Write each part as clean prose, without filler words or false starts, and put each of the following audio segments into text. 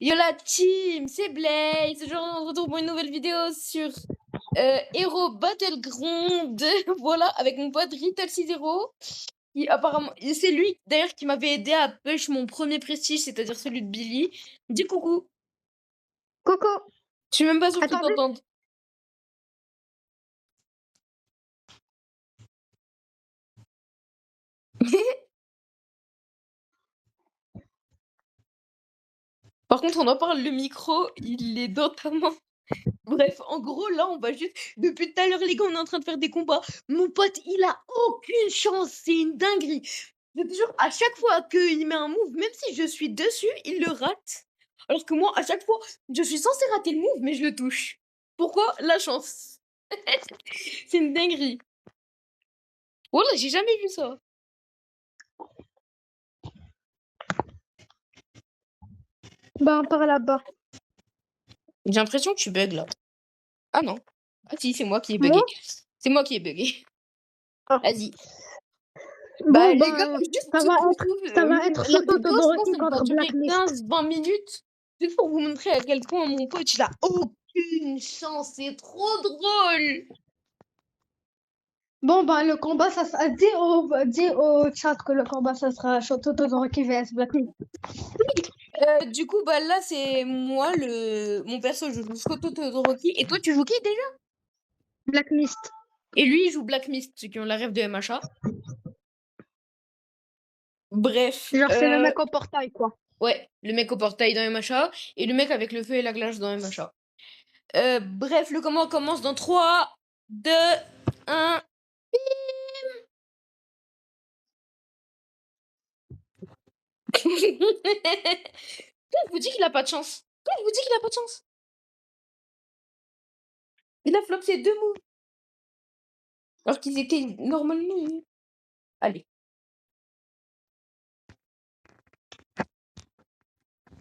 Yo la team, c'est Blaze. Aujourd'hui, on se retrouve pour une nouvelle vidéo sur Hero Battleground. Voilà, avec mon pote Rital60. Qui apparemment, et c'est lui d'ailleurs qui m'avait aidé à push mon premier prestige, c'est-à-dire celui de Billy. Dis coucou. Coucou. Je suis même pas sûre qu'il Attendez. t'entende. Par contre, on en parle, le micro, il est dans ta main. Bref, en gros, là, on va juste. Depuis tout à l'heure, les gars, on est en train de faire des combats. Mon pote, il a aucune chance. C'est une dinguerie. C'est toujours à chaque fois qu'il met un move, même si je suis dessus, il le rate. Alors que moi, à chaque fois, je suis censée rater le move, mais je le touche. Pourquoi? La chance. C'est une dinguerie. Voilà, j'ai jamais vu ça. Ben, par là-bas. J'ai l'impression que tu bugs là. Ah non. Ah si, c'est moi qui ai Moi? bugué. C'est moi qui ai bugué. Ah. Vas-y. Bah, Bon, les gars, ben, juste ça va être la Shoto vidéo, je pense, Todoroki elle va contre durer Blacklist. 15-20 minutes. Juste pour vous montrer à quel point mon coach, il a aucune chance. C'est trop drôle. Bon, ben, le combat, ça sera. Dis au chat que le combat, ça sera Shoto Todoroki vs Blacklist. Du coup, bah là, c'est moi, mon perso, je joue Shoto Todoroki. Et toi, tu joues qui déjà? Blacklist. Et lui, il joue Black Mist, ceux qui ont la rêve de MHA. Bref. Genre, c'est le mec au portail, quoi. Ouais, le mec au portail dans MHA et le mec avec le feu et la glace dans MHA. Bref, le combat commence dans 3, 2, 1. Je vous dis qu'il a pas de chance. Je vous dis qu'il a pas de chance. Il a flop ses 2 moves. Alors qu'ils étaient normalement. Allez.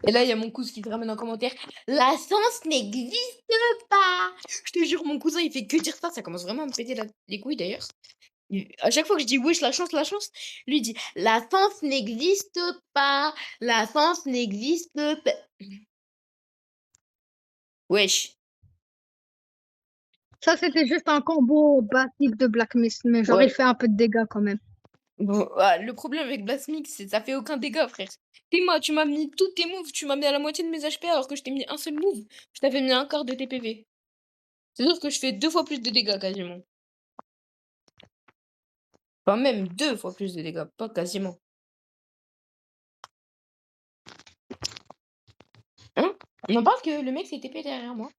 Et là, il y a mon cousin qui te ramène en commentaire. La chance n'existe pas. Je te jure, mon cousin, il fait que dire ça. Ça commence vraiment à me péter les couilles d'ailleurs. À chaque fois que je dis wesh, la chance, lui il dit la chance n'existe pas. La chance n'existe pas. Wesh. Ça, c'était juste un combo basique de Blacklist, mais genre, Ouais. il fait un peu de dégâts quand même. Bon, le problème avec Blasmix, c'est que ça fait aucun dégât, frère. Moi, tu m'as mis tous tes moves, tu m'as mis à la moitié de mes HP alors que je t'ai mis un seul move. Je t'avais mis un quart de tes PV. C'est sûr que je fais 2 fois plus de dégâts quasiment. Enfin, même 2 fois plus de dégâts, pas quasiment. Hein? On en parle que le mec s'est TP derrière moi.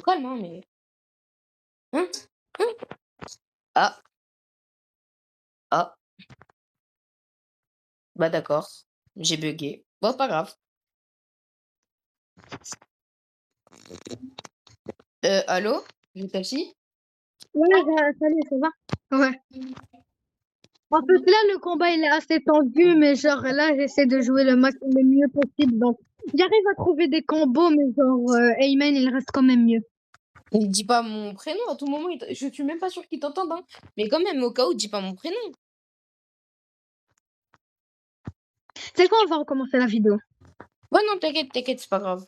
Calme, hein, mais. Hein? Hein? Ah. Ah. Bah d'accord. J'ai bugué. Bon, pas grave. Allô? Vitalchi? Ouais, salut, ça va? Ouais. En fait, là, le combat, il est assez tendu, mais genre, là, j'essaie de jouer le mieux possible. Donc, j'arrive à trouver des combos, mais genre, Ayman, il reste quand même mieux. Il dit pas mon prénom à tout moment. Je suis même pas sûre qu'il t'entende, hein. Mais quand même, au cas où, dis pas mon prénom. C'est quoi, on va recommencer la vidéo? Ouais, non, t'inquiète, c'est pas grave.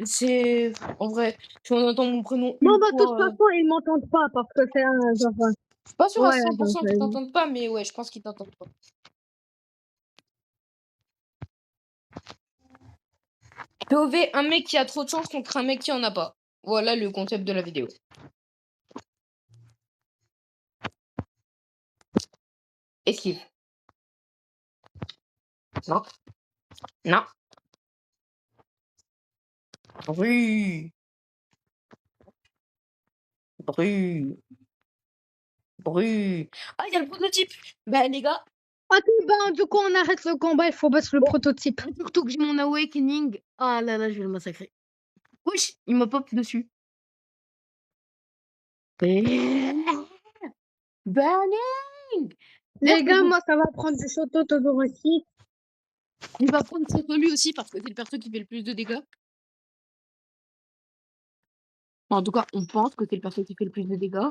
C'est. En vrai, si on entend mon prénom Bon, une bah, de toute fois. façon, ils m'entendent pas parce que c'est un genre. Je suis pas sûre à Ouais, donc. 100% qu'ils t'entendent pas, mais ouais, je pense qu'ils t'entendent pas. POV, un mec qui a trop de chance contre un mec qui en a pas. Voilà le concept de la vidéo. Esquive. Non. Non. Bru. Bru. Bru. Ah, il y a le prototype. Bah, les gars. Ok, ben, du coup, on arrête le combat, il faut battre le prototype. Surtout que j'ai mon Awakening. Ah là là, je vais le massacrer. Wesh, il m'a pop dessus. Burning. Les gars, moi, ça va prendre du Shoto Todoroki. Il va prendre contre lui aussi parce que c'est le perso qui fait le plus de dégâts. Enfin, en tout cas, on pense que c'est le perso qui fait le plus de dégâts.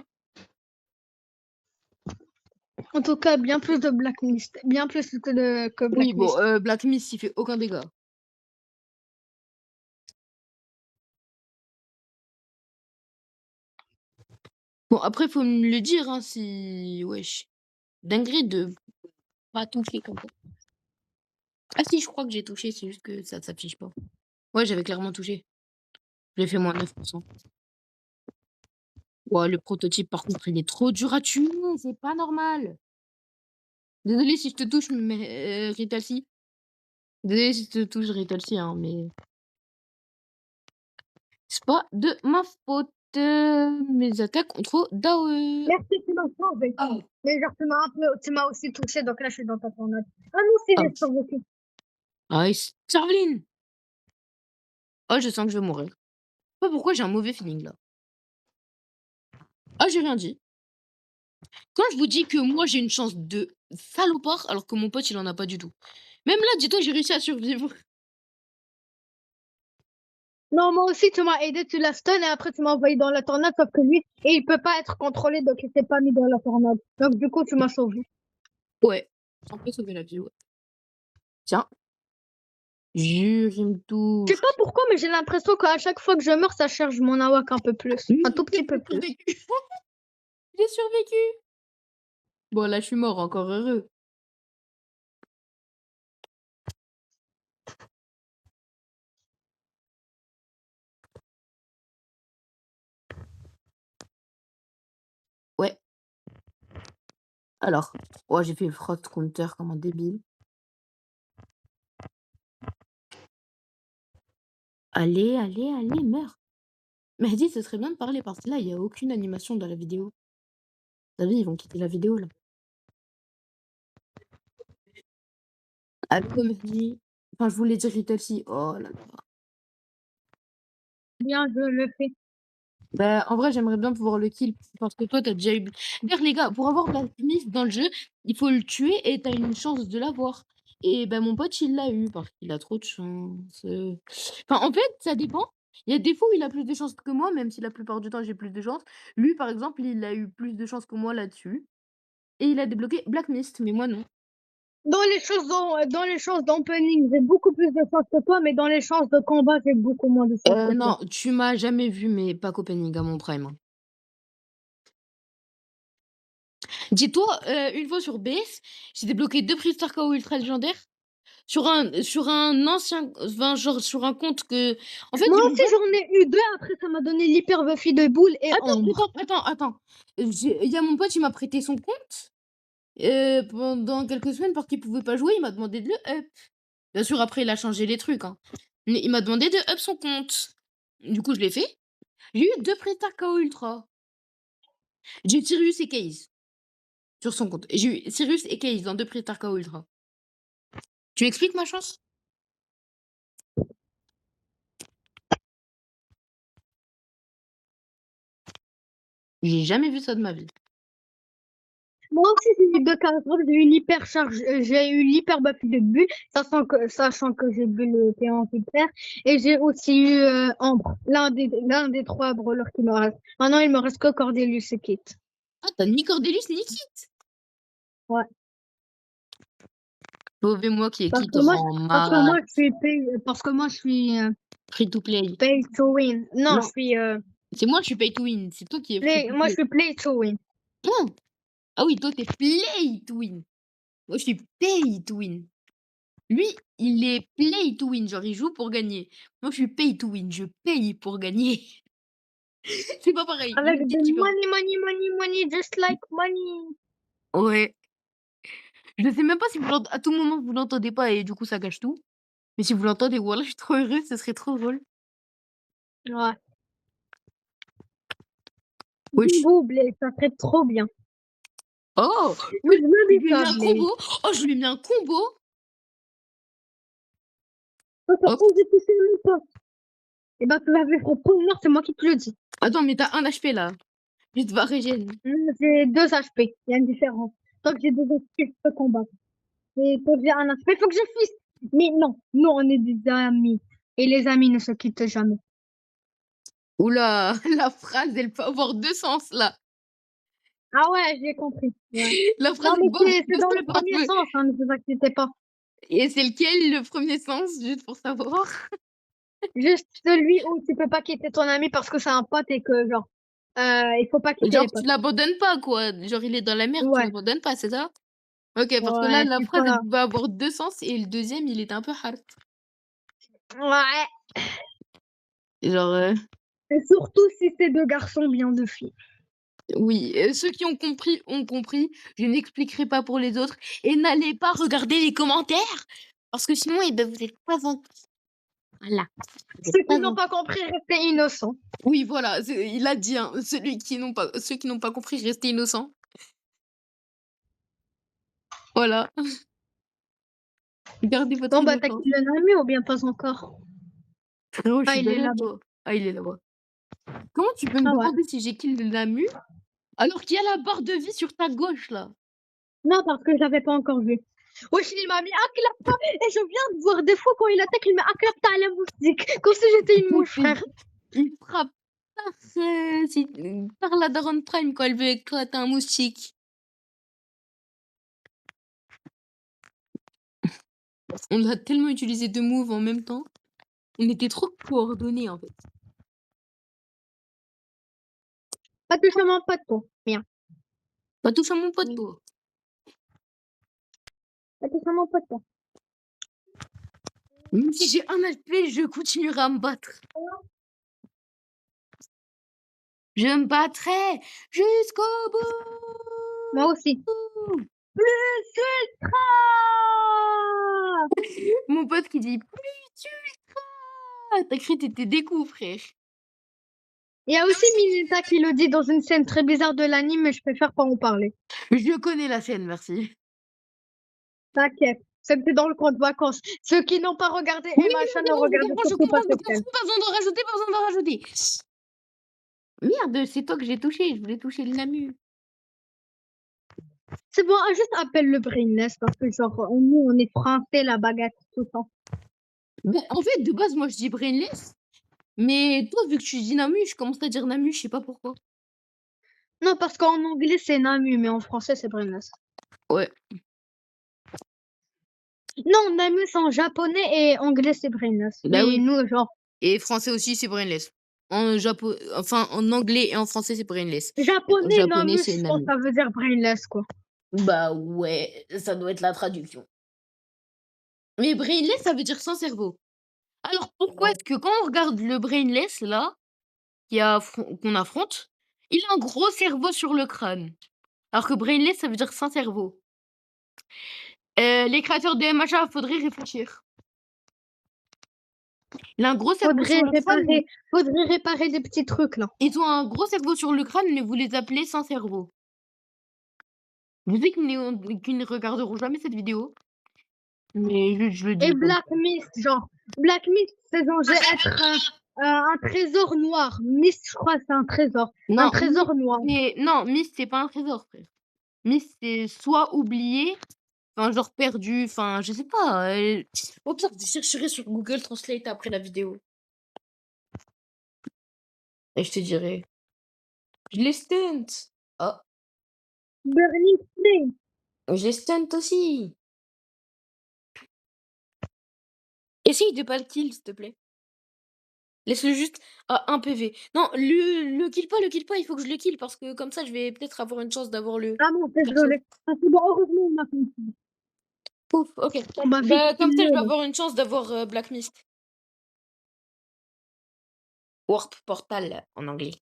En tout cas, bien plus de Blacklist. Bien plus que Oui, Blacklist. bon, Black Mist, il fait aucun dégât. Bon, après, faut me le dire, hein, si wesh. Dinguerie de pas toucher comme ça. Ah si, je crois que j'ai touché, c'est juste que ça s'affiche pas. Ouais, j'avais clairement touché. J'ai fait -9%. Ouais, le prototype, par contre, il est trop dur à tuer, c'est pas normal. Désolée si je te touche, mais Ritalsi. Désolée si je te touche, Ritalsi, hein, mais c'est pas de ma faute. Mes attaques ont trop d'AOE. Merci, tu m'as sauvé. Oh. Mais genre, tu m'as aussi touché, donc là, je suis dans ta tornade. Ah non, c'est Oh. j'ai survécu. Nice. Charveline! Oh, je sens que je vais mourir. Je sais pas pourquoi j'ai un mauvais feeling là. Ah, j'ai rien dit. Quand je vous dis que moi j'ai une chance de salopard, alors que mon pote il en a pas du tout. Même là, dis-toi, j'ai réussi à survivre. Non, moi aussi, tu m'as aidé, tu l'as stun et après, tu m'as envoyé dans la tornade, sauf que lui, et il peut pas être contrôlé, donc il s'est pas mis dans la tornade. Donc, du coup, tu m'as sauvé. Ouais, on peut sauver la vie, ouais. Tiens, jure, il me Je sais touche. pas pourquoi, mais j'ai l'impression qu'à chaque fois que je meurs, ça charge mon awak un peu plus. Un tout petit peu J'ai plus. survécu. J'ai survécu. Bon, là, je suis mort, encore heureux. Ouais. Alors, ouais, j'ai fait frost counter comme un débile. Allez, allez, allez, meurs. Mehdi, ce serait bien de parler parce que là, il y a aucune animation dans la vidéo. T'as vu, ils vont quitter la vidéo là. Allô, Mehdi. Enfin, je voulais dire Ritalsi. Oh là là. Bien, je le fais. Bah, en vrai, j'aimerais bien pouvoir le kill parce que toi, t'as déjà eu. D'ailleurs, les gars, pour avoir Black Myth dans le jeu, il faut le tuer et t'as une chance de l'avoir. Et ben, mon pote, il l'a eu parce qu'il a trop de chance. Enfin, en fait, ça dépend. Il y a des fois où il a plus de chance que moi, même si la plupart du temps, j'ai plus de chance. Lui, par exemple, il a eu plus de chance que moi là-dessus. Et il a débloqué Black Mist, mais moi, non. Dans les chances d'opening, j'ai beaucoup plus de chance que toi, mais dans les chances de combat, j'ai beaucoup moins de chance que toi. Non, tu m'as jamais vu, mais pas Copenhague à mon prime, hein. Dis-toi, une fois sur BS, j'ai débloqué 2 Pristar KO ultra légendaires sur un ancien enfin, genre sur un compte que en fait, Moi il y a mon aussi, pote j'en ai eu deux. Après, ça m'a donné l'hyper Buffy de boule et ombre. attends, il y a mon pote, il m'a prêté son compte, pendant quelques semaines parce qu'il pouvait pas jouer, il m'a demandé de le up. Bien sûr, après, il a changé les trucs, hein, mais il m'a demandé de up son compte. Du coup, je l'ai fait. J'ai eu 2 Pristar KO ultra. J'ai eu Sirius et Case sur son compte. Et j'ai eu Sirius et Case dans 2 Pristar KO ultra. Tu m'expliques ma chance? J'ai jamais vu ça de ma vie. Moi aussi, j'ai eu deux catastrophes. J'ai eu l'hyper Buffy de bulle, sachant que j'ai bu le T1 super. Et j'ai aussi eu Ambre, l'un des trois brawlers qui me reste. Maintenant, il me reste que Cordelius et Kit. Ah, t'as ni Cordelius ni Kit? Ouais. Mauvais moi Parce qui te que moi, rend parce que moi, malade. parce que moi, je suis Free to play. pay to win. Non, je Non, suis c'est moi, je suis pay to win. C'est toi qui es free to moi, je play. suis play to win. Non. Ah oui, toi, t'es play to win. Moi, je suis pay to win. Lui, il est play to win. Genre, il joue pour gagner. Moi, je suis pay to win. Je paye pour gagner. C'est pas pareil. Il y a Avec une de petite différence. money, money, money, money, just like money. Ouais. Je sais même pas si à tout moment vous l'entendez pas et du coup ça gâche tout. Mais si vous l'entendez, voilà, je suis trop heureuse, ce serait trop drôle. Ouais. Wesh. Double, ça serait trop bien. Oh! Je Oui, veux je des lui ai mis un sablés. combo. Oh, je lui ai mis un combo. Hop. Attention, j'ai touché mon pote. Et ben, tu vas faire au point noir, c'est moi qui te le dis. Attends, mais t'as un HP là. Vite, va régène. J'ai 2 HP. Il y a une différence. Donc, j'ai 2 HP, je peux combattre. Et toi, j'ai un HP. Il faut que je fuisse. Mais non, nous, on est des amis. Et les amis ne se quittent jamais. Oula, la phrase, elle peut avoir deux sens là. Ah ouais, j'ai compris. Ouais. La Non, phrase, mais elle peut avoir c'est deux dans sens le un premier peu. sens, hein, ne vous inquiétez pas. Et c'est lequel le premier sens, juste pour savoir? Juste celui où tu peux pas quitter ton ami parce que c'est un pote et que, genre, Il faut pas quitter Genre les tu potes. l'abandonnes pas quoi, genre il est dans la mer, tu Ouais, l'abandonnes pas, c'est ça? OK, parce que là, ouais, la c'est phrase, elle ça. pouvait avoir 2 sens et le deuxième il était un peu hard. Ouais, Genre, et surtout si c'est 2 garçons, bien 2 filles. oui, ceux qui ont compris, ont compris. Je n'expliquerai pas pour les autres et n'allez pas regarder les commentaires parce que sinon, eh ben, vous êtes pas en voilà, vous êtes Ceux pas qui n'ont en pas compris, restez innocents. oui, voilà, il a dit, hein, ceux qui n'ont pas compris, restez innocents. Voilà, gardez votre Bon, bah, tu as innocence. kill le Nami ou bien pas encore? Frérot, je Ah, suis il est derrière là-bas. toi. Ah, il est là-bas. Comment tu peux me Ah ouais. demander si j'ai kill la mue alors qu'il y a la barre de vie sur ta gauche là? Non, parce que je l'avais pas encore vu. Wesh, il m'a mis Aklapa et je viens de voir des fois quand il attaque, il met Aklapa à la moustique, comme si j'étais une mouche, frère. Il frappe par, par la daronne Prime quand elle veut éclater un moustique. On a tellement utilisé 2 moves en même temps. On était trop coordonnés, en fait. Pas touche à mon pote, toi. Rien. Pas touche à mon pote, toi. Pas touche à mon pote, toi. Même si j'ai 1 HP, je continuerai à me battre. Je me battrai jusqu'au Moi aussi. bout. Plus ultra! Mon pote qui dit: «Plus ultra!» Tu as cru tu étais découp, frère. Il y a aussi Mineta qui le dit dans une scène très bizarre de l'anime, mais je préfère pas en parler. Je connais la scène, merci. T'inquiète. C'était dans le camp de vacances. Ceux qui n'ont pas regardé Oui, Emma ne non, regardez je surtout pas comprends, je cette scène. comprends, pas besoin d'en rajouter, pas besoin d'en rajouter. Merde, c'est toi que j'ai touché, je voulais toucher le Namu. C'est bon, juste appelle le Brainless parce que genre, nous, on est français, la baguette, tout ça. Bah, en fait, de base, moi, je dis brainless, mais toi, vu que tu dis Namu, je commence à dire Namu, je sais pas pourquoi. Non, parce qu'en anglais, c'est Namu, mais en français, c'est Brainless. Ouais. Non, Namu, c'est en japonais et anglais, c'est Brainless. Bah Mais oui. nous, genre, Et français aussi, c'est brainless. Enfin, en anglais et en français, c'est brainless. En japonais, japonais, Namu, c'est je pense Namu. que ça veut dire Brainless, quoi. Bah ouais, ça doit être la traduction. Mais brainless, ça veut dire sans cerveau. Alors pourquoi est-ce que quand on regarde le brainless, là, qu'on affronte, il a un gros cerveau sur le crâne? Alors que brainless, ça veut dire sans cerveau. Les créateurs de MHA, faudrait réfléchir. Il a un gros cerveau sur le crâne, mais Faudrait réparer des petits trucs, là. ils ont un gros cerveau sur le crâne, mais vous les appelez sans cerveau. Je sais qu'ils ne regarderont jamais cette vidéo, mais je le Et dis comme Black Mist, genre, Black Mist, c'est censé être un trésor noir. Mist, je crois, c'est un trésor. Un non, trésor noir. Myst, c'est pas un trésor, frère. Myst, c'est soit oublié, enfin, genre perdu, enfin, je sais pas, au pire, je chercherai sur Google Translate après la vidéo et je te dirai. Je les stunt! Oh, Burning Flame. je les stunt aussi! Essaye de pas le kill, s'il te plaît. Laisse-le juste à 1 PV. Non, le kill pas, il faut que je le kill parce que comme ça, je vais peut-être avoir une chance d'avoir le Ah non, perso. désolé. Ah, c'est bon, heureusement, on m'a compris. Pouf, OK. On m'a vite Bah, comme ça, je kill vais là. avoir une chance d'avoir, Black Mist. Warp Portal en anglais.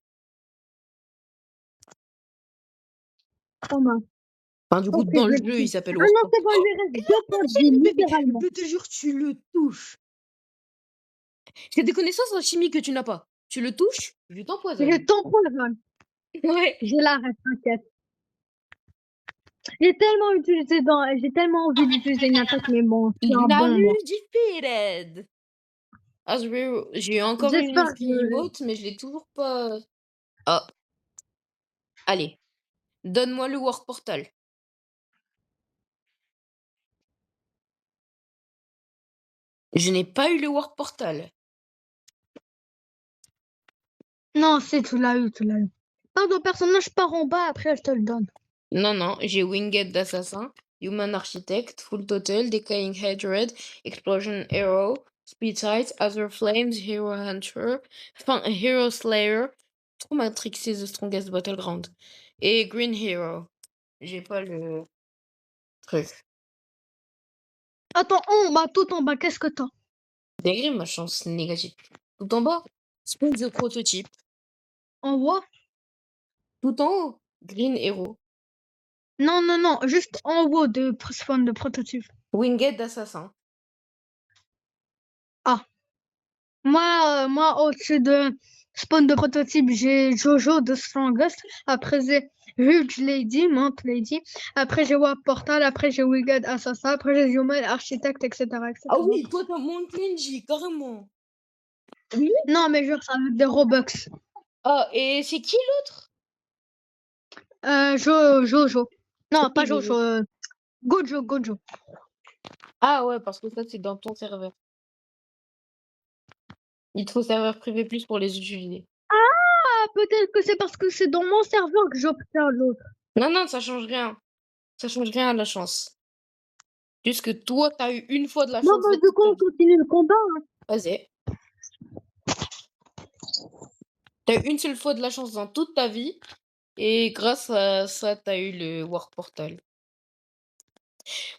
On m'a. Enfin, du coup, Ok, dans je le vais le jeu, kill. il s'appelle Ah Warp non, Portal. c'est bon, il lui reste 2 points de vie, Le bébé, littéralement. je te jure, tu le touches. C'est des connaissances en chimie que tu n'as pas. Tu le touches, je Je t'empoisonne. t'empoisonne. Ouais. J'ai la ref, t'inquiète. J'ai tellement envie d'utiliser une attaque, mais bon, je suis un bon, Namu moi. defeated. Asriel, j'ai encore J'espère une fille que emote, mais je l'ai toujours pas. Ah, allez, donne-moi le Warp Portal. Je n'ai pas eu le Warp Portal. non, c'est tu l'as eu, tu l'as eu. Pardon, personnage part en bas, après je te le donne. Non, non, j'ai Winged d'Assassin, Human Architect, Full Total, Decaying Hatred, Explosion Arrow, Speed Sight, Other Flames, Hero Hunter, enfin Hero Slayer, trop matrixé The Strongest Battleground et Green Hero. J'ai pas le truc. Attends, bah, tout en bas, qu'est-ce que t'as? Degré ma chance négative. Tout en bas, Spawn the Prototype. En haut? Tout en haut, Green Hero. Non, non, non, juste en haut de spawn de prototype. Winged Assassin. Ah, moi au-dessus de spawn de prototype, j'ai Jojo de Strongest. Après, j'ai Huge Lady, Mount Lady. Après, j'ai Warp Portal. Après, j'ai Winged Assassin. Après, j'ai Human Architect, etc., Ah etc. oui, toi t'as Montenji, carrément. Oui. Non, mais genre, ça avec des Robux. Ah, et c'est qui l'autre? Jojo. C'est Non, qui pas Jojo? Jojo. Gojo. Ah ouais, parce que ça c'est dans ton serveur. Il te faut serveur privé plus pour les utiliser. Ah, peut-être que c'est parce que c'est dans mon serveur que j'obtiens l'autre. Non, non, ça change rien. Ça change rien à la chance. Juste que toi, t'as eu une fois de la Bon, chance bah, de du toute coup, ta on vie. continue le combat. Vas-y. T'as eu une seule fois de la chance dans toute ta vie. Et grâce à ça, t'as eu le Warp Portal.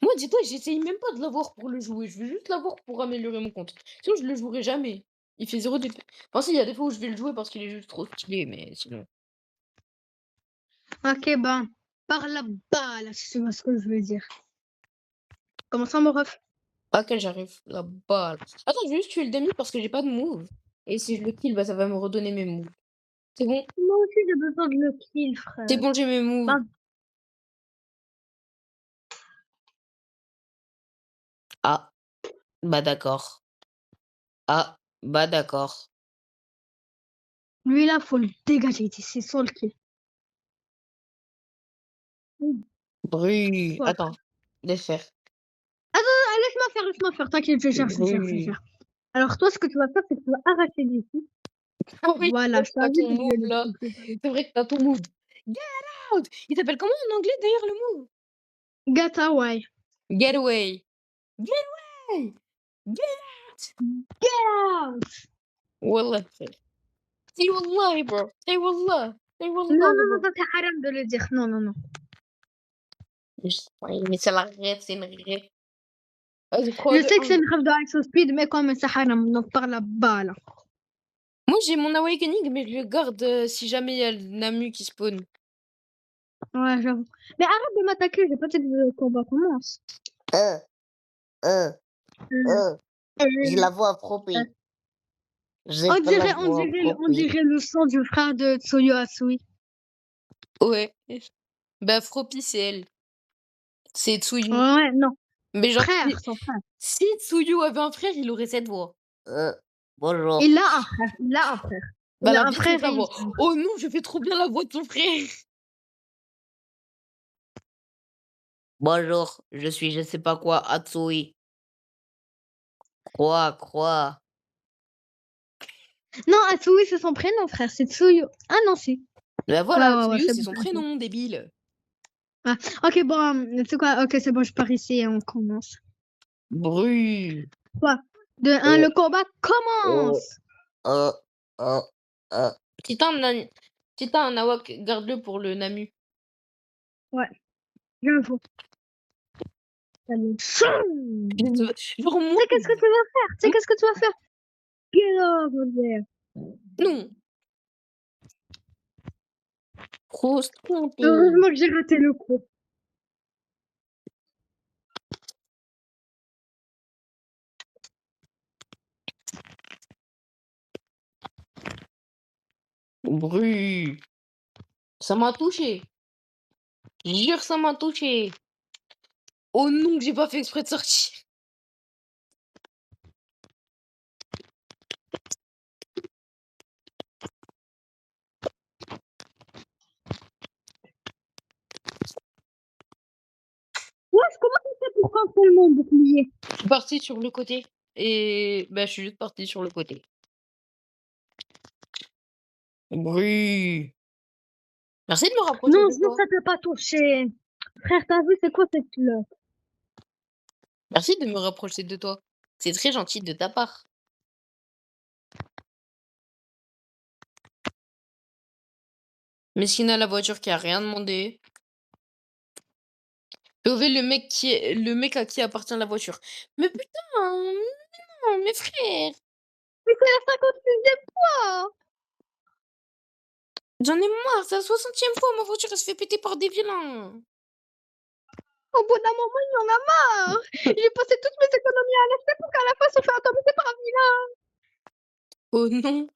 Moi, dis-toi, j'essaye même pas de l'avoir pour le jouer. Je veux juste l'avoir pour améliorer mon compte. Sinon, je le jouerai jamais. Il fait 0 DP. Enfin, si, il y a des fois où je vais le jouer parce qu'il est juste trop stylé, mais sinon. Ok, ben, par là-bas, là, si tu vois ce que je veux dire. Comment ça, mon ref? Ah, que j'arrive là-bas. Attends, je vais juste tuer le demi parce que j'ai pas de move. Et si je le kill, bah ça va me redonner mes moves. C'est bon? Moi aussi, j'ai besoin de le kill, C'est frère. bon, j'ai mes moves. Ben, Ah, bah d'accord. Ah, bah d'accord. lui, là, faut le dégager d'ici, sans le kill. Bru. Quoi? Attends, laisse faire. Attends, laisse-moi faire, t'inquiète, je Bru. gère. Alors, toi, ce que tu vas faire, c'est que tu vas arracher d'ici. Ah oui, c'est Voilà, vrai que je t'as t'invite ton de jouer move le là. truc. C'est vrai que t'as ton move. Get out! Il s'appelle comment en anglais d'ailleurs le move? Get away. Get away. Get away! Get out! Get out! Wallah, frère. Say wallah, bro. Say wallah. Say Non, wallah, non, non, bro. ça c'est haram de le dire. Non, non, non. Ouais, mais c'est la ref, c'est une ref. Vas-y, 3, Je 2, sais que 1. c'est une rêve de High Speed, mais quand même, c'est haram. Donc, par là-bas, là. Moi, j'ai mon Awakening, mais je le garde si jamais il y a le Namu qui spawn. Ouais, j'avoue. Mais arrête de m'attaquer, j'ai pas dit que le combat commence. Euh, euh, Euh, j'ai euh, la voix euh. appropriée. J'ai pas la voix On appropriée. dirait le son du frère de Tsuyu Asui. Ouais. Bah, Froppy, c'est elle. C'est Tsuyu. Ouais, non. Mais genre, Frère, son frère. si Tsuyu avait un frère, il aurait cette voix. Bonjour. Il a un frère. Il a un frère. Bah, Il la a un vie, c'est frère sa et une voix. sœur. Oh non, je fais trop bien la voix de son frère. Bonjour, je suis je sais pas quoi, Atsui. Quoi? Non, Asui, c'est son prénom, frère. C'est Tsuyu. Ah non, si. Bah voilà, Ouais, Tsuyu, c'est c'est bon. son prénom, débile. Ah, ok, bon, tu sais quoi? Ok, c'est bon, je pars ici et on commence. Bru. 3, 2, 1, Oh, le combat oh, commence! oh, oh, oh. Si t'as un Awak, garde-le pour le Namu. Ouais, j'avoue. Allez. Tchoum! Genre, Tu moi, sais qu'est-ce que tu vas faire? Tu sais qu'est-ce que tu vas faire? Get over there! non. Frustrante. Heureusement que j'ai raté le coup. Bru. Ça m'a touché. Jure, ça m'a touché. Oh non, que j'ai pas fait exprès de sortir. Wesh, comment tu fais pour casser mon bouclier? Je suis partie sur le côté. Et bah, je suis juste partie sur le côté. Bru. Merci de me rapprocher Non, de juste toi. ça t'a pas touché. Frère, t'as vu, c'est quoi cette fleur? Merci de me rapprocher de toi. C'est très gentil de ta part. Messina, la voiture qui a rien demandé. Sauver le mec à qui appartient la voiture. Mais putain, non, mes frères, Mais c'est la 56e fois! j'en ai marre, c'est la 60e fois, ma voiture, elle se fait péter par des vilains. Au bout d'un moment, il y en a marre! J'ai passé toutes mes économies à l'acheter pour qu'à la fin, se faire atomiser par un vilain! Oh non.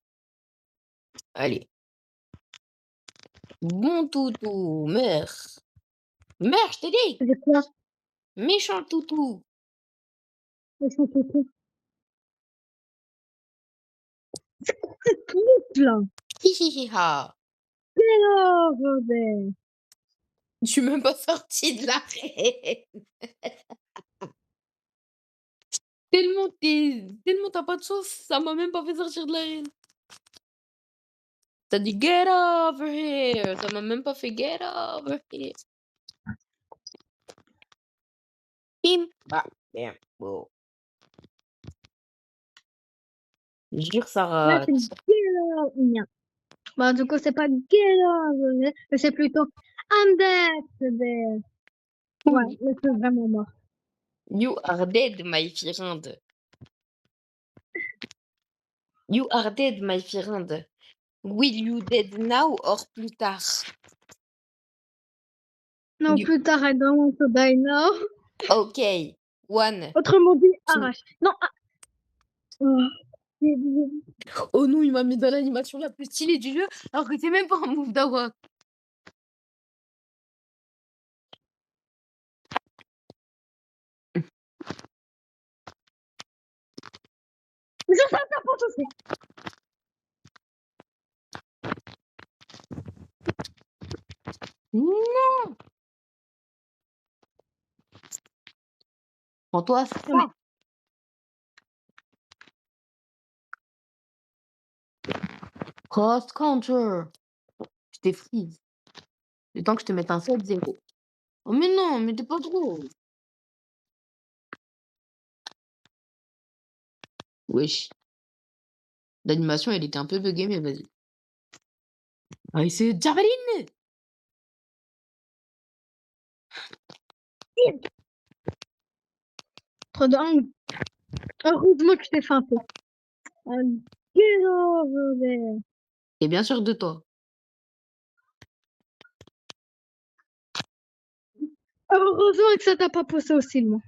Allez. Bon toutou, meurs. Meurs, je t'ai dit. C'est quoi? Méchant toutou. Ils sont tout C'est tout, là! Hi hi hi ha. Get over there! Je suis même pas sortie de l'arrêt. Tellement t'as pas de sauce, ça m'a même pas fait sortir de l'arène. T'as dit get over here, ça m'a même pas fait get over here. Bim, bah, bam, bon. Jure, ça Là, c'est rate. get over. Bah, du coup, c'est pas get over there, mais c'est plutôt I'm dead there. Ouais, Oui. mais c'est vraiment mort. You are dead, my friend. You are dead, my friend. Will you dead now or plus tard? Non, You... plus tard, I don't want to die now. Okay, one, Autrement dit, two. arrache. Non, oh, Oh non, il m'a mis dans l'animation la plus stylée du jeu, alors que c'est même pas un move d'Awak. mais ça, ça t'apporte aussi. Non! Prends-toi ça. Non, mais Cross counter. Je t'ai freeze. Le temps que je te mette un 7-0. Oh mais non, mais t'es pas trop. Wesh. L'animation, elle était un peu buggée, mais vas-y. Ah, c'est Javeline! trop de hang. Heureusement que je t'ai feinté. Get over there. Et bien sûr de toi. Heureusement que ça t'a pas poussé aussi loin.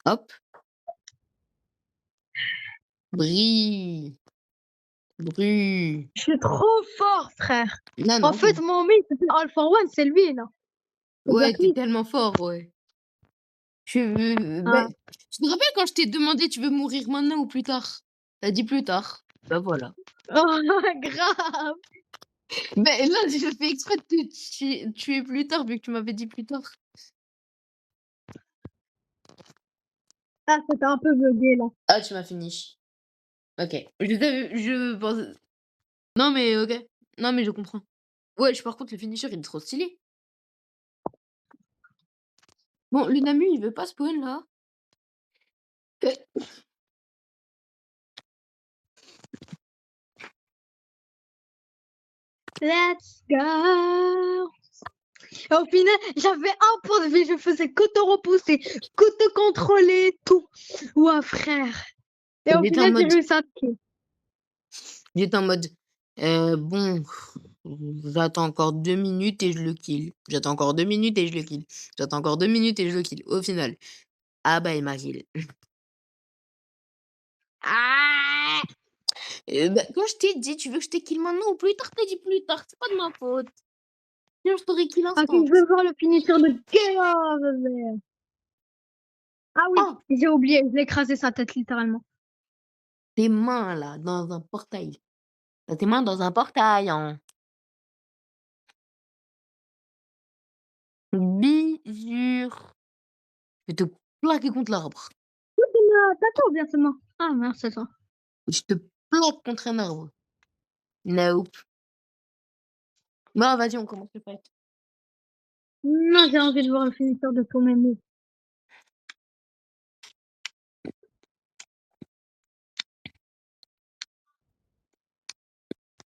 Hop. Brille. Brille. Je suis trop fort, frère. Non, En non. fait, mon mate, c'est Alpha One, c'est lui, là. C'est Ouais, t'es Blackbeat. tellement fort, ouais. Je Ah. ben, tu te rappelles quand je t'ai demandé tu veux mourir maintenant ou plus tard? T'as dit plus tard. Bah voilà. Oh, grave. Ben là, j'ai fait exprès de te tuer plus tard vu que tu m'avais dit plus tard. Ah, c'était un peu bugué, là. Ah, tu m'as fini. Ok. Je pense. Non, mais ok. Non, mais je comprends. Ouais, par contre, le finisher, il est trop stylé. Bon, le Namu, il veut pas spawn là. Let's go. Et au final, j'avais un point de vie, je faisais que te repousser, que te contrôler, tout. Ouais, frère. Et au J'étais en final, j'ai mode. réussi à te kill. J'étais en mode. Bon. J'attends encore 2 minutes et je le kill. J'attends encore 2 minutes et je le kill. J'attends encore 2 minutes et je le kill. Au final. Ah bah, il m'a kill. Ah! Bah, quand je t'ai dit: «Tu veux que je te kill maintenant ou plus tard?» tu dit: «Plus tard», c'est pas de ma faute. Sinon je t'aurais kill Ok, instant. je veux voir le finisher de Get Over There. Ah oui, Oh! j'ai oublié, je l'ai écrasé sa tête littéralement. Tes mains là, dans un portail. Tu tes mains dans un portail, hein. Bisure. Je vais te plaquer contre l'arbre. Toi, tu m'as attaqué ou bien c'est moi? Ah merde, c'est toi. Je te plaque contre un arbre. Nope. Bon, vas-y, on commence le fight. Non, j'ai envie de voir le finisher de tous mes moves.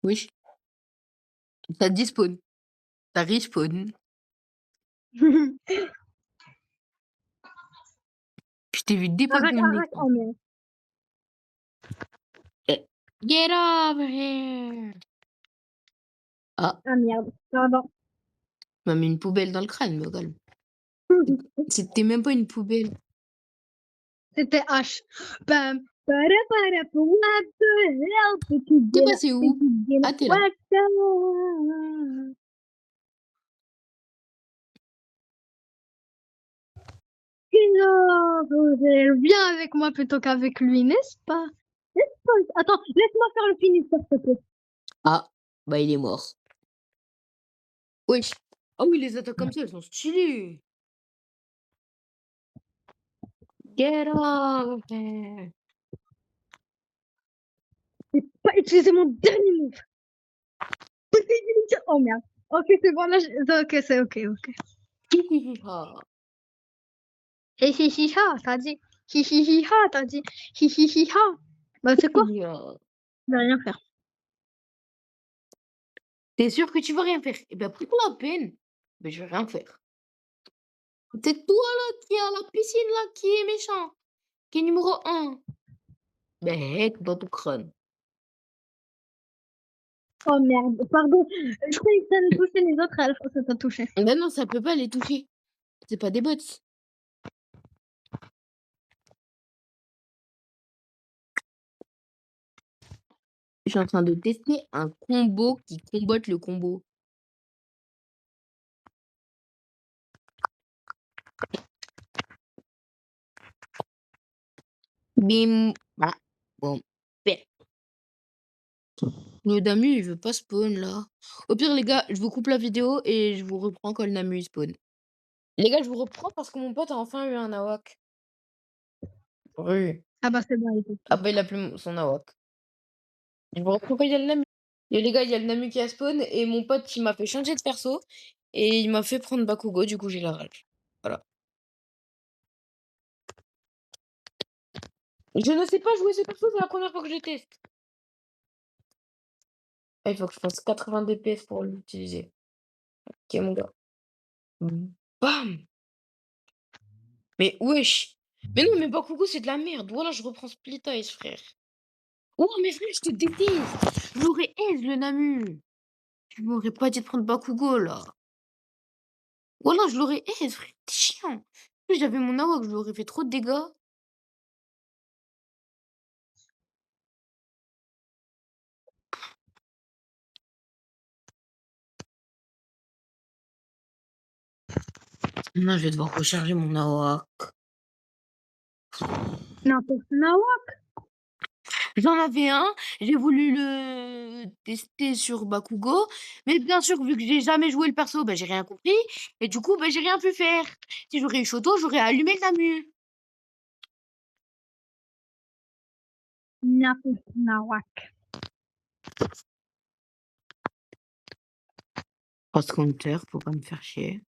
Oui. T'as dit spawn. T'as respawn. Je t'ai vu dépop dans le Arrête, micro. oh merde. Get over here. Ah, Ah merde, pardon. tu m'as mis une poubelle dans le crâne, me calme. C'était même pas une poubelle. C'était H. Bam, para, para, what the hell, petit T'es gars, passé où? petit gars, Ah, t'es là. what the... Elle vient avec moi plutôt qu'avec lui, n'est-ce pas? N'est-ce pas? Attends, laisse-moi faire le finisseur, s'il te plaît. Ah, bah il est mort. Wesh. Ah oui, les attaques comme ça, elles sont stylées. Get over here. J'ai pas utilisé mon dernier move. Oh merde. Ok, c'est bon, là, ok, c'est ok, ok. Hihihiha. Hi hi hi ha, t'as dit. Hi hi hi ha, t'as dit. Hi hi hi ha. Bah, c'est quoi? Hihiha. Je vais rien faire. T'es sûr que tu vas rien faire? Eh ben, prends la peine. Ben, je vais rien faire. C'est toi là qui est à la piscine là qui est méchant. Qui est numéro 1. Ben, heck, dans ton crâne. Oh merde, pardon. Je croyais que ça allait toucher les autres, à la fois ça t'a touché. Ben non, ça peut pas les toucher. C'est pas des bots. Je suis en train de tester un combo qui combotte le combo. Bim. Ah, bon. Ben, le Namu, il veut pas spawn là. Au pire, les gars, je vous coupe la vidéo et je vous reprends quand le Namu il spawn. Les gars, je vous reprends parce que mon pote a enfin eu un nawak. Oui. Ah bah c'est bon, il est Après, il a plus son nawak. Je vous reprends quand il y a le Namu. Et les gars, il y a le Namu qui a spawn et mon pote qui m'a fait changer de perso et il m'a fait prendre Bakugo, du coup j'ai la rage. Voilà. Je ne sais pas jouer ce perso, c'est la première fois que je teste. Ah, il faut que je fasse 80 DPS pour l'utiliser. Ok, mon gars. Bam! Mais wesh! Mais non, mais Bakugo, c'est de la merde. Voilà, je reprends Split Eyes, frère. Oh, mais frère, je te déteste! J'aurais aise le Namu. Tu m'aurais pas dit de prendre Bakugo, là. Voilà, je l'aurais aise, frère. T'es chiant. En plus, j'avais mon Nawak, je lui aurais fait trop de dégâts. Non, je vais devoir recharger mon Nawak. n'importe quoi. J'en avais un, j'ai voulu le tester sur Bakugo, mais bien sûr, vu que j'ai jamais joué le perso, bah, j'ai rien compris et du coup, bah, j'ai rien pu faire. Si j'aurais eu Shoto, j'aurais allumé le Namu. N'importe quoi. Cross counter, faut pas me faire chier.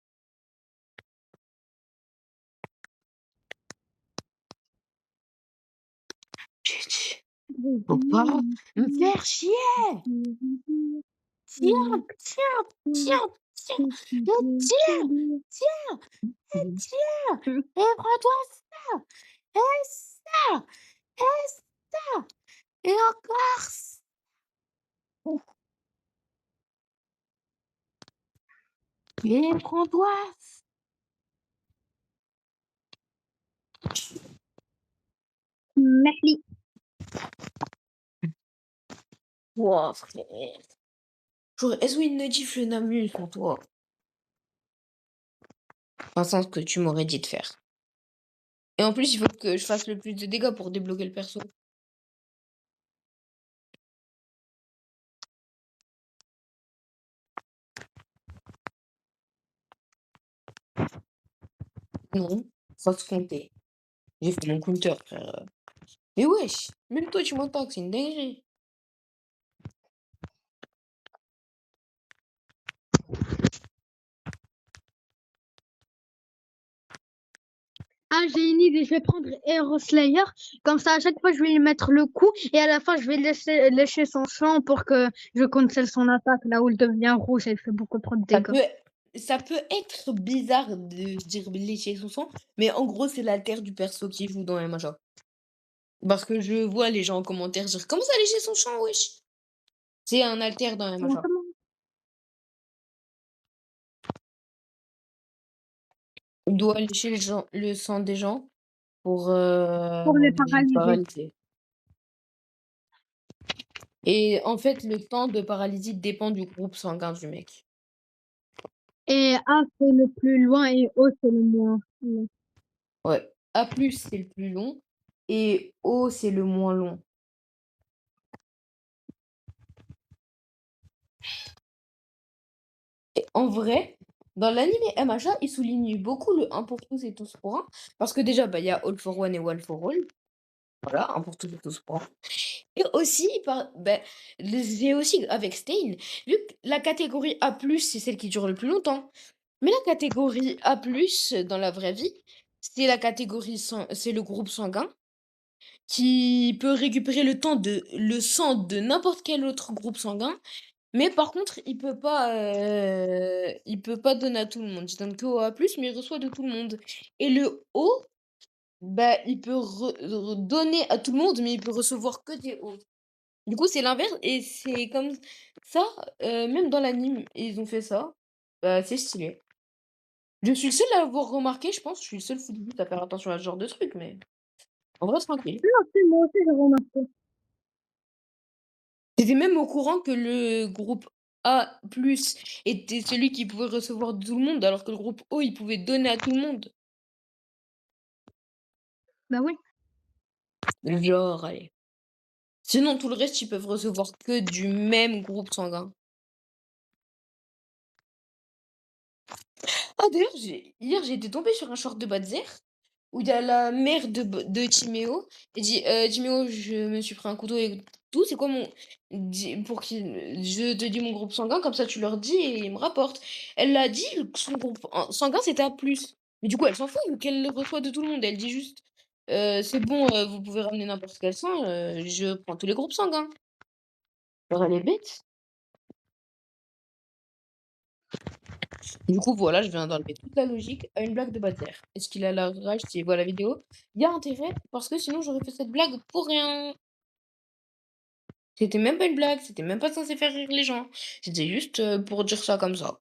Tch, faut pas me faire chier. Tiens, tiens, tiens, tiens, et tiens, tiens, et tiens, et prends-toi ça, et ça, et ça, et encore ça. Et prends-toi ça. Merci. Wow, frère. J'aurais Eswin Nodif le Namu pour toi. Enfin, ce que tu m'aurais dit de faire. Et en plus, il faut que je fasse le plus de dégâts pour débloquer le perso. Non, ça se compter. J'ai fait mon counter, frère. Mais wesh, même toi, tu m'attaques, c'est une dinguerie. Ah, j'ai une idée, je vais prendre Hero Slayer, comme ça à chaque fois je vais lui mettre le coup et à la fin je vais lécher son champ pour que je cancelle son attaque là où il devient rouge et il fait beaucoup trop de Ça dégâts. peut ça peut être bizarre de dire lécher son sang, mais en gros, c'est l'alter du perso qui joue dans MHA. Parce que je vois les gens en commentaire dire: «Comment ça lécher son champ, wesh?» C'est un alter dans Comment MHA. comment Il doit lécher le sang des gens pour, pour les les paralyser. paralyser. Et en fait, le temps de paralysie dépend du groupe sanguin du mec. Et A c'est le plus loin et O c'est le moins long. Ouais. A+, c'est le plus long et O, c'est le moins long. Et en vrai, dans l'anime MHA, ils soulignent beaucoup le un pour tous et tous pour un, parce que déjà, bah, il y a All for One et One for All. Voilà, un pour tous et tous pour un. Et aussi, j'ai aussi avec Stein, vu que la catégorie A+, c'est celle qui dure le plus longtemps. Mais la catégorie A+, dans la vraie vie, c'est le groupe sanguin qui peut récupérer le sang de n'importe quel autre groupe sanguin, mais par contre, il peut pas donner à tout le monde. Il donne qu'au A+, mais il reçoit de tout le monde. Et le O, bah, il peut donner à tout le monde, mais il peut recevoir que des O. Du coup, c'est l'inverse et c'est comme ça, même dans l'anime, ils ont fait ça. Bah, c'est stylé. Je suis le seul à l'avoir remarqué, je pense. Je suis le seul football à faire attention à ce genre de truc, mais en vrai, c'est tranquille. Non, c'est moi aussi j'ai remarqué. Tu même au courant que le groupe A+ était celui qui pouvait recevoir de tout le monde, alors que le groupe O, il pouvait donner à tout le monde? Bah oui. Genre, allez. Sinon, tout le reste, ils peuvent recevoir que du même groupe sanguin. Ah d'ailleurs, j'ai été tombée sur un short de Badzer où il y a la mère de Timéo. Elle dit Timéo, je me suis pris un couteau et tout. C'est quoi mon. Pour qu'il. Je te dis mon groupe sanguin, comme ça tu leur dis et ils me rapportent. Elle l'a dit, son groupe sanguin c'était A. Mais du coup, elle s'en fout vu qu'elle le reçoit de tout le monde. Elle dit juste c'est bon, vous pouvez ramener n'importe quel sang, je prends tous les groupes sanguins. Alors elle est bête. Du coup, voilà, je viens d'enlever toute la logique à une blague de Badzer. Est-ce qu'il a la rage s'il voit la vidéo? Il y a intérêt, parce que sinon j'aurais fait cette blague pour rien. C'était même pas une blague, c'était même pas censé faire rire les gens. C'était juste pour dire ça comme ça.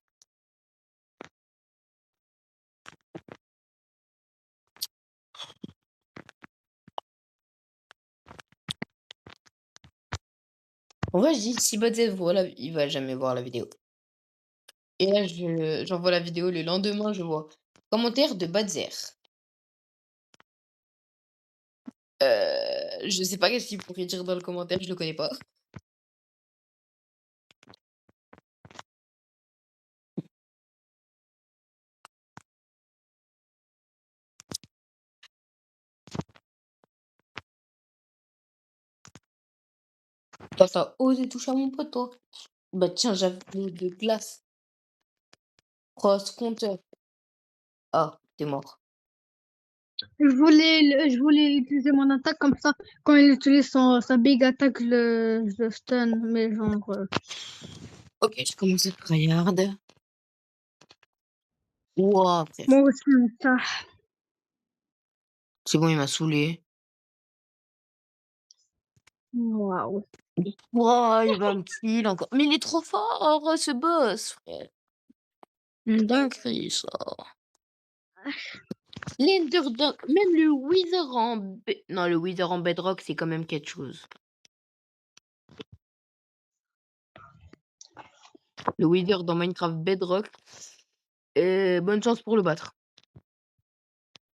En vrai, je dis, si Badzer voit il va jamais voir la vidéo. Et là, j'envoie la vidéo le lendemain, je vois. Commentaire de Badzer. Je sais pas qu'est-ce qu'il pourrait dire dans le commentaire, je le connais pas. Toi, t'as osé toucher à mon pote, toi. Bah tiens, j'avais de glace. Cross compteur. Ah, t'es mort. Je voulais utiliser mon attaque comme ça. Quand il utilise sa big attaque, je le stun. Mais genre, Ok, je commence à tryhard. Wouah, frère. moi aussi, ça. C'est bon, il m'a saoulé. Waouh. Wouah, il va me kill encore. Mais il est trop fort, ce boss, frère. Une dinguerie, ça. L'Enderdog, même le Wither non, le Wither en Bedrock, c'est quand même quelque chose. Le Wither dans Minecraft Bedrock, bonne chance pour le battre.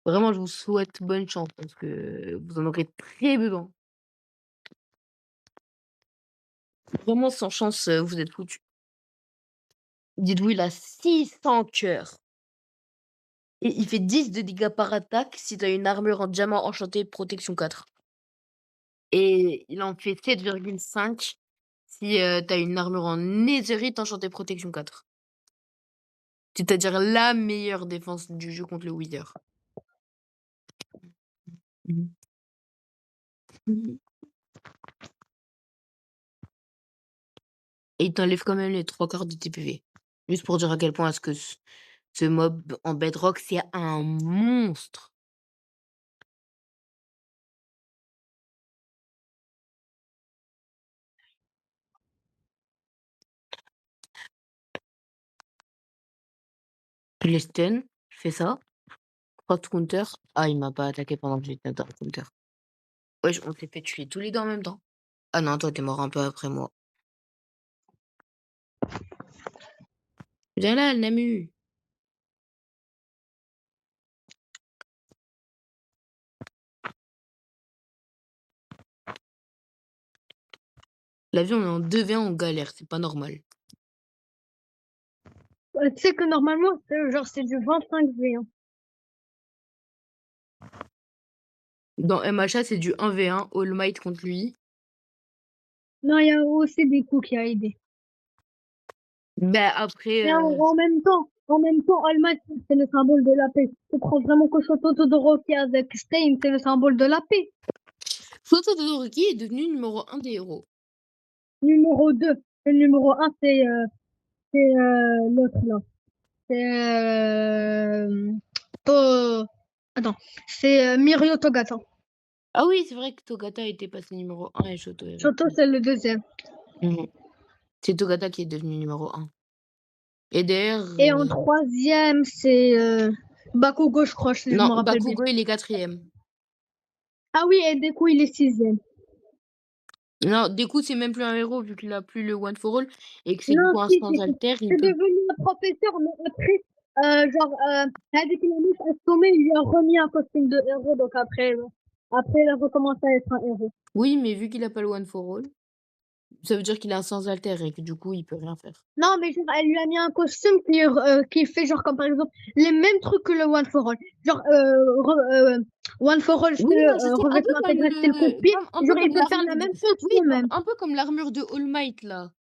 Vraiment, je vous souhaite bonne chance parce que vous en aurez très besoin. Vraiment, sans chance, vous êtes foutus. Dites-vous, il a 600 cœurs et il fait 10 de dégâts par attaque si tu as une armure en diamant enchanté protection 4 et il en fait 7,5 si, tu as une armure en netherite enchantée protection 4. C'est-à-dire la meilleure défense du jeu contre le Wither. Mmh. Mmh. Et il t'enlève quand même les 3/4 de tes PV. Juste pour dire à quel point est-ce que ce mob en bedrock, c'est un monstre. Je les stun, je fais ça, cross counter. Ah, il m'a pas attaqué pendant que j'étais dans le counter. Wesh, on s'est fait tuer tous les deux en même temps. Ah non, toi, tu es mort un peu après moi. Viens là, le Namu. La vie, on est en 2v1, on galère, c'est pas normal. Tu sais que normalement, genre, c'est du 25v1. Dans MHA, c'est du 1v1, All Might contre lui. Non, il y a aussi des coups qui a aidé. Bah après, Mais en même temps, All Might, c'est le symbole de la paix. Tu crois vraiment que Shoto Todoroki avec Stein, c'est le symbole de la paix? Shoto Todoroki est devenu numéro 1 des héros. Numéro 2. Le numéro 1, c'est l'autre là. C'est Attends, c'est Mirio Togata. Ah oui, c'est vrai que Togata était passé numéro 1 et Shoto est Shoto, resté. c'est le deuxième. C'est Togata qui est devenu numéro 1. Et d'ailleurs, Et en troisième, c'est Bakugo, je crois, si je me non, rappelle bien. Bakugo, il est 4e. Ah oui, et Deku, il est sixième. Non, Deku, c'est même plus un héros vu qu'il a plus le One for All et que c'est du Non, coup un si, sans alter, il c'est peut. devenu un professeur, mais après, genre, avec la mise assommée, il lui a remis un costume de héros, donc après, il a recommencé à être un héros. Oui, mais vu qu'il a pas le One for All, ça veut dire qu'il est un sans alter et que du coup, il peut rien faire. Non, mais genre, elle lui a mis un costume qui fait, genre, comme par exemple, les mêmes trucs que le One for All. Genre, One for All, c'est Oui, non, je sais, un peu revêtement comme intégré, c'est le coup de pied. un peu Genre, il comme peut faire la l'armure de. même chose Oui, quand même. un peu comme l'armure de All Might là,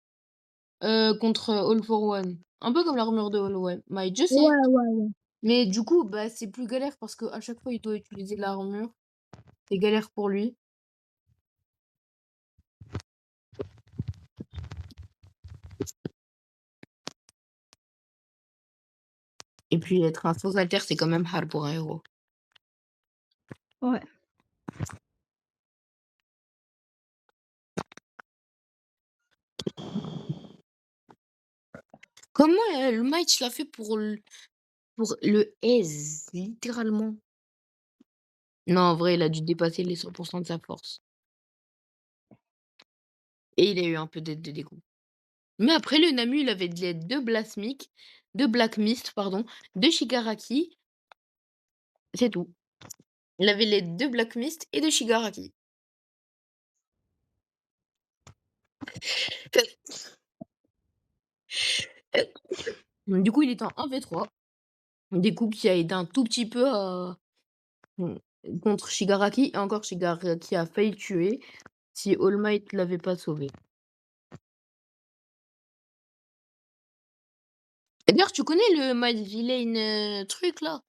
contre All for One. Un peu comme l'armure de All Might, je sais. Ouais, ouais, ouais. Mais du coup, bah, c'est plus galère parce qu'à chaque fois, il doit utiliser l'armure. C'est galère pour lui. Et puis être un sans alter, c'est quand même hard pour un héros. Ouais. Comment le match l'a fait pour le aise, littéralement? Non, en vrai, il a dû dépasser les 100 de sa force. Et il a eu un peu d'aide de dégoût. Mais après, le Namu, il avait de l'aide de Black Mist, pardon, de Shigaraki. C'est tout. Il avait l'aide de Black Mist et de Shigaraki. Du coup, il est en 1v3. Du coup, qui a aidé un tout petit peu mmh, contre Shigaraki. Et encore, Shigaraki a failli tuer si All Might l'avait pas sauvé. Et d'ailleurs, tu connais le My Villain truc là?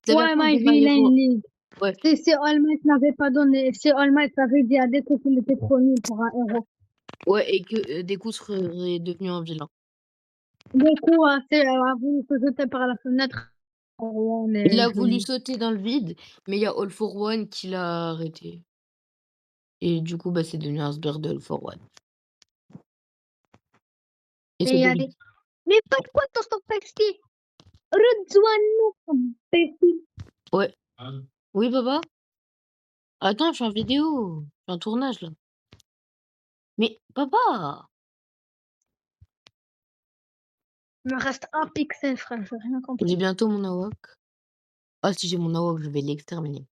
La Ouais, version de My My Villain Hero. League. Ouais. Si All Might n'avait pas donné, si All Might avait dit à Deku qu'il était trop nul pour un héros. Ouais, et que Deku serait devenu un vilain. Deku a voulu se jeter par la fenêtre. Il a voulu sauter dans le vide, mais il y a All for One qui l'a arrêté. Et du coup, bah, c'est devenu un sbire de All for One. Et Et c'est il y a devenu. des. Mais pourquoi t'en sors taxi? Rejoins-nous, imbécile. Ouais. Oui, papa? Attends, je suis en vidéo. Je suis en tournage là. Mais papa! Il me reste un pixel, frère, j'ai rien compris. J'ai bientôt mon Awak. Ah, si j'ai mon Awak, je vais l'exterminer.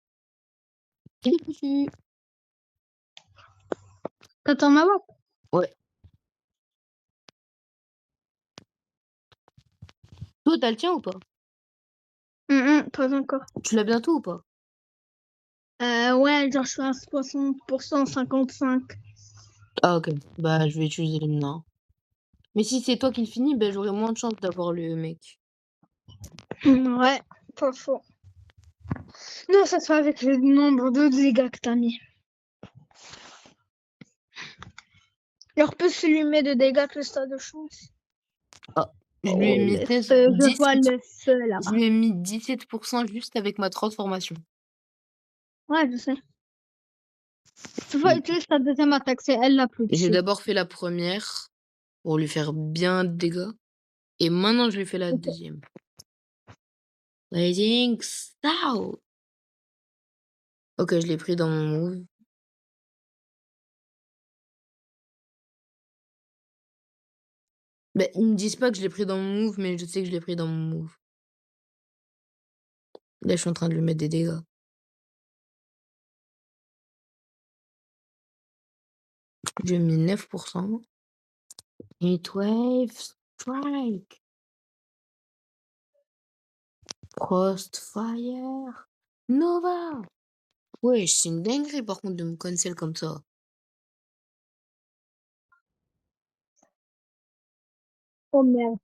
Il est fichu. T'attends ma voix? Ouais. Toi, t'as le tien ou pas? Pas encore. Tu l'as bientôt ou pas? Ouais, genre je suis à 60%, 55. Ah, ok. Bah, je vais utiliser le mien. Mais si c'est toi qui le finis, ben j'aurai moins de chance d'avoir le mec. Ouais, pas faux. Non, ça se fait avec le nombre de dégâts que t'as mis. Genre, plus tu lui mets de dégâts, plus t'as de chance. Ah, je lui ai Oh, mis le 16, feu, je vois 17. le feu Je là-bas. lui ai mis 17% juste avec ma transformation. Ouais, je sais. Tu vas Mm. utiliser ta deuxième attaque, c'est elle la plus J'ai cheat. d'abord fait la première pour lui faire bien de dégâts. Et maintenant, je lui fais la Ok. deuxième. Blazing Stout. Ok, je l'ai pris dans mon move. Bah, ils me disent pas que je l'ai pris dans mon move, mais je sais que je l'ai pris dans mon move. Là, je suis en train de lui mettre des dégâts. Je lui ai mis 9%. Heatwave Strike. Frostfire. Nova. Ouais, c'est une dinguerie par contre de me cancel comme ça. Oh merde.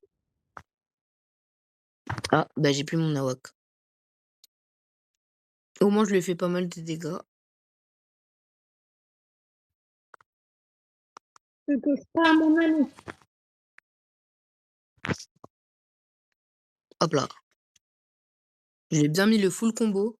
Ah, bah j'ai plus mon Nawak. Au moins, je lui ai fait pas mal de dégâts. Ne touche pas à mon ami. Hop là. J'ai bien mis le full combo.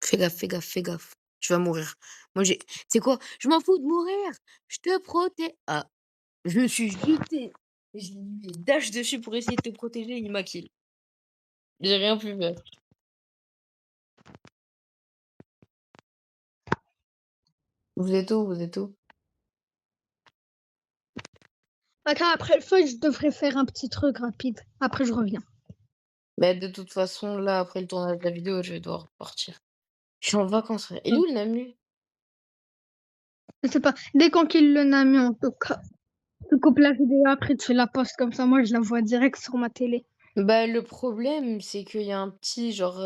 Fais gaffe, fais gaffe, fais gaffe. Tu vas mourir. Moi, j'ai. C'est quoi? Je m'en fous de mourir. Je te protège. Ah, je me suis jeté. Je lui ai dash dessus pour essayer de te protéger. Il m'a kill. J'ai rien pu faire. Vous êtes où? Vous êtes où? Attends, après le feu, je devrais faire un petit truc rapide. Après, je reviens. Bah, de toute façon, là, après le tournage de la vidéo, je vais devoir partir. Je suis en vacances, frère. Il est où le Namu? Je sais pas. Dès qu'on kill le Nami, en tout cas, tu coupes la vidéo après, tu la postes comme ça. Moi, je la vois direct sur ma télé. Bah, le problème, c'est qu'il y a un petit, genre,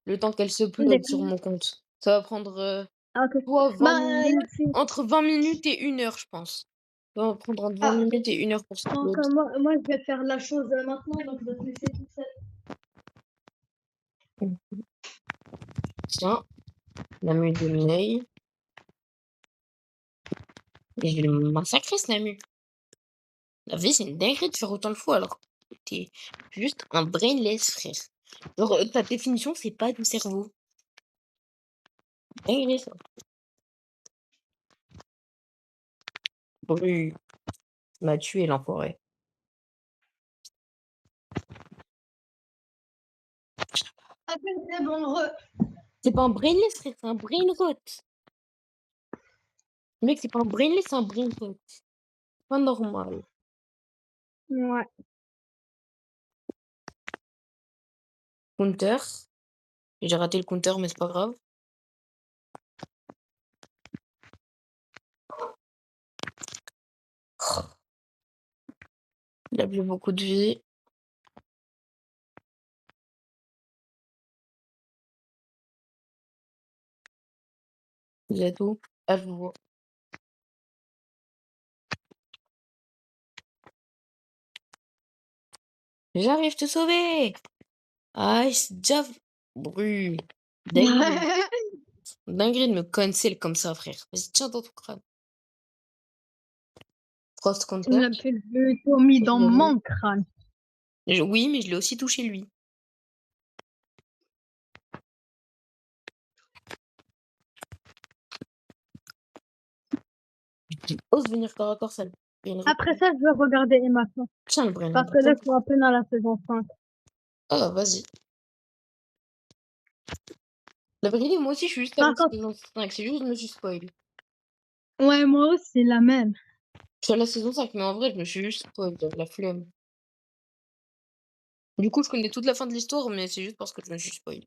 le temps qu'elle se upload sur D'accord. mon compte. Ça va prendre Ah, ok. soit 20 Bah, là, minutes, entre 20 minutes et 1 heure, je pense. Ça va prendre entre 20 ah, minutes et 1 heure pour donc, s'upload. moi, je vais faire la chose maintenant, donc je vais te laisser tout seul. Tiens, Namu de Ney. Et je vais le massacrer, ce Namu. La vie, c'est une dinguerie de faire autant de fois alors que t'es juste un brainless, frère. Genre, ta définition, c'est pas du cerveau. Dinguerie, ça. Oui, il m'a tué, l'enfoiré. Après, c'est bon, C'est pas un brainless, frère, c'est un brain rot. Mec, c'est pas un brainless, c'est un brain rot. Pas normal. Ouais. Counter. J'ai raté le counter, mais c'est pas grave. Il a plus beaucoup de vie. Vous êtes où? Ah, je vous vois. J'arrive te sauver! Ice Jav. Brûle. Dinguerie. Dinguerie de me cancel comme ça, frère. Vas-y, tiens dans ton crâne. Frost Tu me Counter. l'as plutôt mis dans mon crâne. Oui, mais je l'ai aussi touché lui. Ose venir corps à corps, sale. Après ça, je vais regarder Emma Stone. Tiens le brain. Parce que là, je suis un peu dans la saison 5. Ah, vas-y. La vérité, moi aussi, je suis juste à Par la contre, saison 5. C'est juste que je me suis spoil. ouais, moi aussi, c'est la même. Je suis à la saison 5, mais en vrai, je me suis juste spoil. J'avais la flemme. Du coup, je connais toute la fin de l'histoire, mais c'est juste parce que je me suis spoil.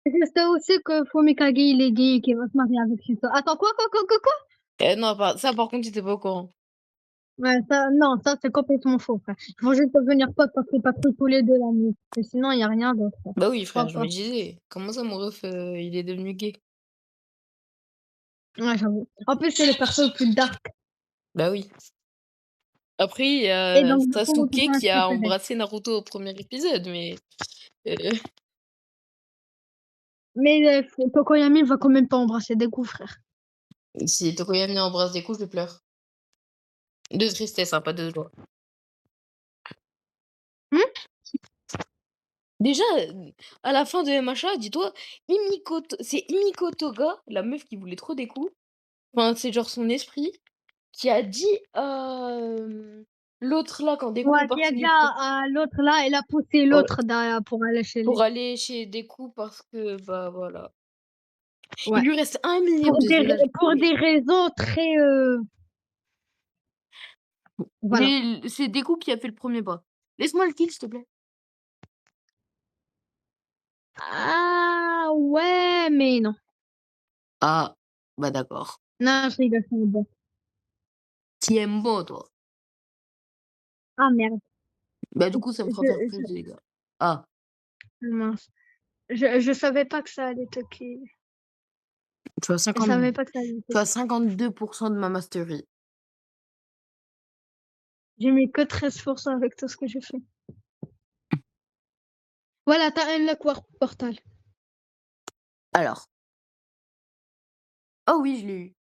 Je sais aussi que Fumikage, il est gay et qu'il va se marier avec Shiso. Attends, quoi? Non, ça, par contre, j'étais pas au courant. Ouais, ça, non, ça, c'est complètement faux, frère. Ils vont juste devenir potes parce qu'ils patrouillent tous les deux la nuit. Mais sinon, il n'y a rien d'autre. Bah oui, Crois frère, je me pas. disais. Comment ça, mon ref, il est devenu gay? Ouais, j'avoue. En plus, c'est le perso le plus dark Bah oui. Après, il y et a donc du coup, mon Sasuke personnage qui a préféré. embrassé Naruto au premier épisode, mais heu, Mais Tokoyami, il va quand même pas embrasser Deku, frère. si Tokoyami embrasse Deku, je pleure. De tristesse, hein, pas de joie. Mmh? Déjà, à la fin de MHA, dis-toi, c'est Himiko Toga, la meuf qui voulait trop Deku, enfin, c'est genre son esprit, qui a dit à, l'autre là, quand Deku est Ouais, qui a parti dit lui pro à l'autre là, elle a poussé ouais, l'autre derrière pour aller chez pour lui. aller chez Deku parce que, bah, voilà. Il Ouais. lui reste 1 million de village Pour privés. des raisons très, voilà. Mais c'est Deku qui a fait le premier pas. Laisse-moi le kill, s'il te plaît. Ah ouais, mais non. Ah, bah, d'accord. Non, je rigole, c'est bon. Tu aimes beau, toi. Ah merde. Bah, du coup, ça me fera faire plus Je de dégâts. Ah, mince. Je savais pas que ça allait te kill. tu as Je 50 savais pas que ça allait te tu as kill. 52 de ma mastery. J'ai mis que 13% avec tout ce que j'ai fait. Voilà, tu as un Luck Warp Portal. Alors oh oui, je l'ai eu.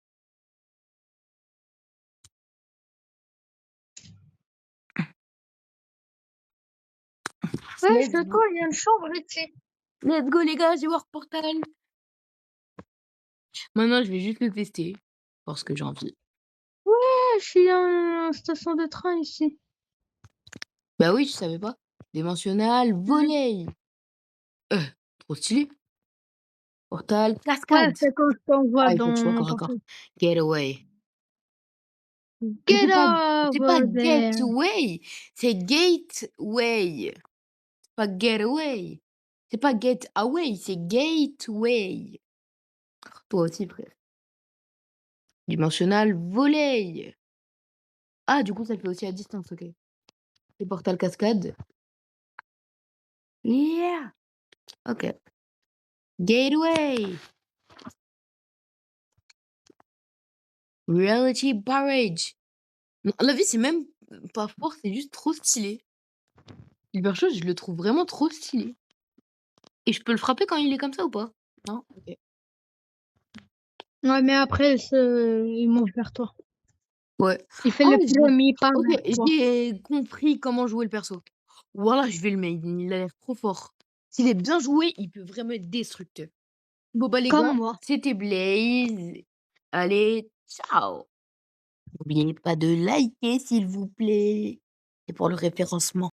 Ouais, Let's c'est toi, go. il y a une chambre ici. Let's go, les gars, j'ai War Portal. Maintenant, je vais juste le tester parce que j'ai envie. Ouais, je suis à une station de train ici. Bah oui, tu savais pas? Dimensional Mmh. volley. Heu, trop stylé. Portal Ouais, cascade. c'est quand je t'envoie Ah, il dans faut que je sois mon corps à corps. portable. Getaway. Mais Get c'est pas over there! getaway, c'est gateway. C'est pas getaway. C'est pas get away, c'est gateway. Toi aussi, frère. Dimensional volley. Ah, du coup, ça le fait aussi à distance, OK. Et portal cascade. Yeah! OK. Gateway. Reality barrage. Non, la vie, c'est même pas fort, c'est juste trop stylé. Le perso, je le trouve vraiment trop stylé. Et je peux le frapper quand il est comme ça ou pas? Non? OK. Ouais, mais après, il monte vers toi. Ouais. Il fait Ah, le j'ai premier pas OK, vers toi. j'ai compris comment jouer le perso. Voilà, je vais le main, il a l'air trop fort. S'il est bien joué, il peut vraiment être destructeur. Bon, bah, les Comme gars, moi. c'était Blaze. Allez, ciao! N'oubliez pas de liker, s'il vous plaît. Et pour le référencement.